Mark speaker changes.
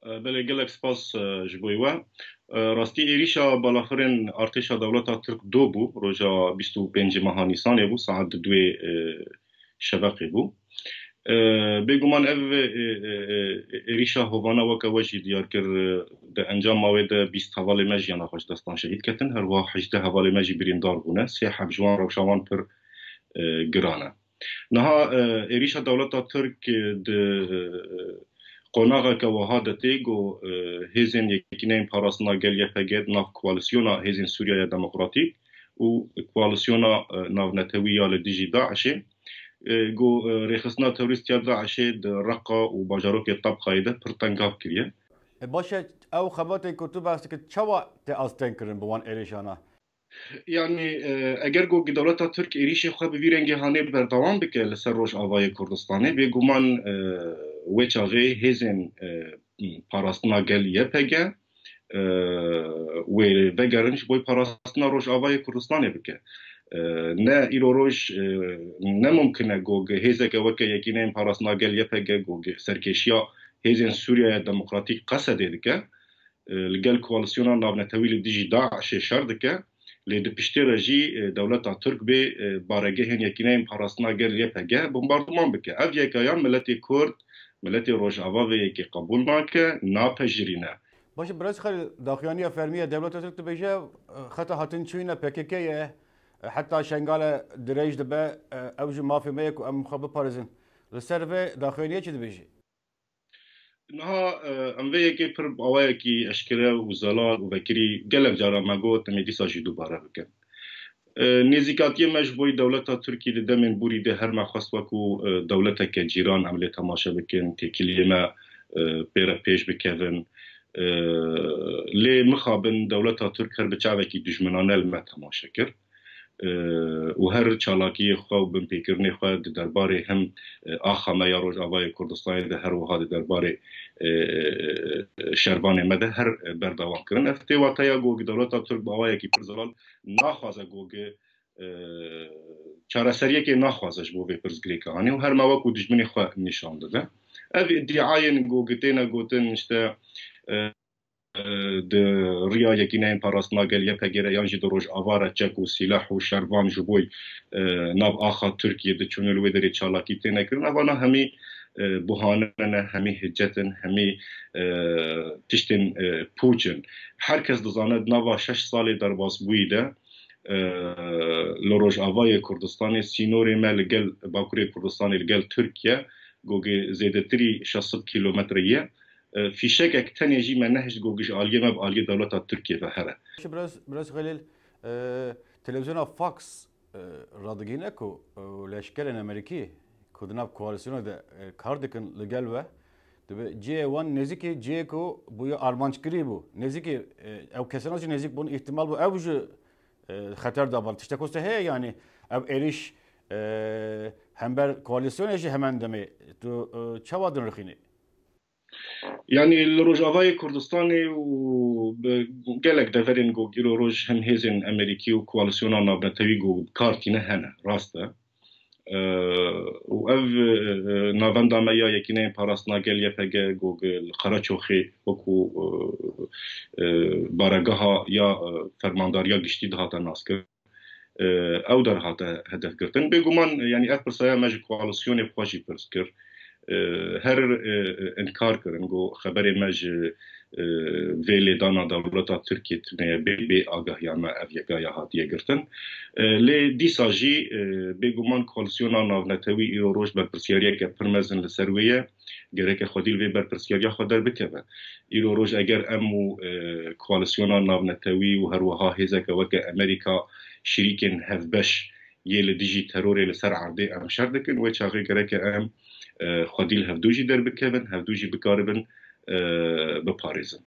Speaker 1: بله gelek spas ji bo we. Rastî êrişa balafirên artêşa dewleta Tirk do bû roja 25 meha Nîsanê bû saet duê şeveqê bû. Bêguman ev êrişa hovana weke we jî diyar kir di encama wê de 20 hevalê me jiyana xwe ji destan şehîd ketin. Her wiha 18 hevalê me jî birîndar bûne. Sê heb ji wan rewşa wan pir giran e. Niha êrişa dewleta Tirk di qonaqeke wiha de tê got hêzên Yekîneyên Parastina Gel YPG nav koalîsyona hêzên Sûriya Demokratîk û koalîsyona navnetewî ya li dijî Daişê got rêxistina terorîst ya Daişê di Reqa û bajarokê Tabqayê de pir tengav kiriye.
Speaker 2: Baş e ew xebatê ku tu behs dikir çawa tê asteng kirin bi wan êrîşana?
Speaker 1: Yani eger got dewleta Tirk êrişê xwe bi vî rengê hanê berdewam bike li ser Rojavayê Kurdistanê bêguman wê çaxê hêzên Parastina Gel YPG wê vegerin ji bo parastina Rojavayê Kurdistanê bike. Ne îro roj ne mumkin e got hêzeke weke Yekîneyên Parastina Gel YPG got serkêşiya hêzên Sûriya Demokratîk Qesedê dike li gel koalîsyona navnetewî li dijî Daişê şer dike. Lê di piştê re jî dewleta Tirk bê baregehên Yekîneyên Parastina Gel YPG bombardeman bike. Ev yekayan milletê Kurd, milletê Rojava vê yekê qebûl nake, napejirîne.
Speaker 2: Baş e biraz xelî daxuyaniya fermiya dewleta Tirk dibêje xeta hatin çûyîne PKK'ye heta şengala dirêj dibe ew ji mafê me ye ku em xwe biparêzin. Li ser vê daxuyaniyê çi dibêjî?
Speaker 1: Niha em vê yekê pir awayekî eşkere û zelal û vekirî gelek cara me got em ê dîsa jî dubare bikin. Nêzîkatiyê me ji bo dewleta Tirkî li demên Bûrî de her me xwest weku dewleteke cîran em lê temaşe bikin, têkiliyê me pêre pêş bikevin. Lê mixabin dewleta Tirk her bi çavekî dijminane li me temaşe kir. û her çalakiyê xwe û binpêkirinê xwe di derbarê him axa me ya Rojavayê Kurdistanê de her wiha di derbarê şerbanê me de her berdewam kirin. Ev tê wateya got dewleta Tirk bi awayekî pir zelal naxwaze got çareseriyekê naxwaze ji bo vê pirsgirêka hanê û her me weku dijminê xwe nîşan dide. Ev iddiayên got têne gotin işte di riya Yekîneyên Parastina Gel YPG re yan jî di Rojava re çek û sîlah û şervan ji bo nav axa Tirkiyê di çûnê li wê derê çalakî têne kirin. Evana hemî buhane ne, hemî hiccetin, hemî tiştên pûçin. Herkes dizane di nava 6 salê derbasbûyî de li Rojavayê Kurdistanê sînorê me li gel Bakurê Kurdistanê li gel Tirkiye gogê zêdetirî 600 kilometre ye. Fîşekek tenê jî me nehişt got ji aliyê me bi aliyê dewleta Tirkiye ve here.
Speaker 2: Biraz xelîl televizyona Fox radigîne ku leşkerên Amerîkî ku di nav koalîsyona de kar dikin li gel we dibe ciyê wan nêzîkî ciyê ku bûye armanckirî bû. Nêzîkî ew kesena jî nêzik bûn îhtimal bû ew ji xeter davan. Tiştek weste heye yani ev êriş hember koalîsyonê jî hemen demê. Tu çawa din rixînî?
Speaker 1: Yani li Rojavayê Kurdistanê û gelek deverên got îro roj hin hêzên Amerîkî û koalîsyona navnetewî got kar tîne hene rast e. û ev navenda me ya Yekîneyên Parastina Gel YPG got li Qereçoxê weku baregeha ya fermandariya giştî dihate naskir. Ew derhate hedefgirtin. Bêguman yani ev pirsaya me ji koalîsyonê xwe jî pirs kir. Her inkar kirin got xeberê me ji vê lêdana dewleta Tirkiye tune bê agahiya me ev yekaya hatiye girtin. Lê dîsa jî bêguman koalîsyona navnetewî îro roj berpirsyariyeke pir mezin li ser wê ye gereke xwedî li vê berpirsyariya xwe derbikeve. Îro roj eger em û koalîsyona navnetewî û her wiha hêzeke weke Amerîka şîrîkên hevbeş yê li dijî terorê li ser erdê em şer dikin wê çaxê gereke em xwedî li hevdû jî derbikevin, hevdû jî bikaribin biparêzin.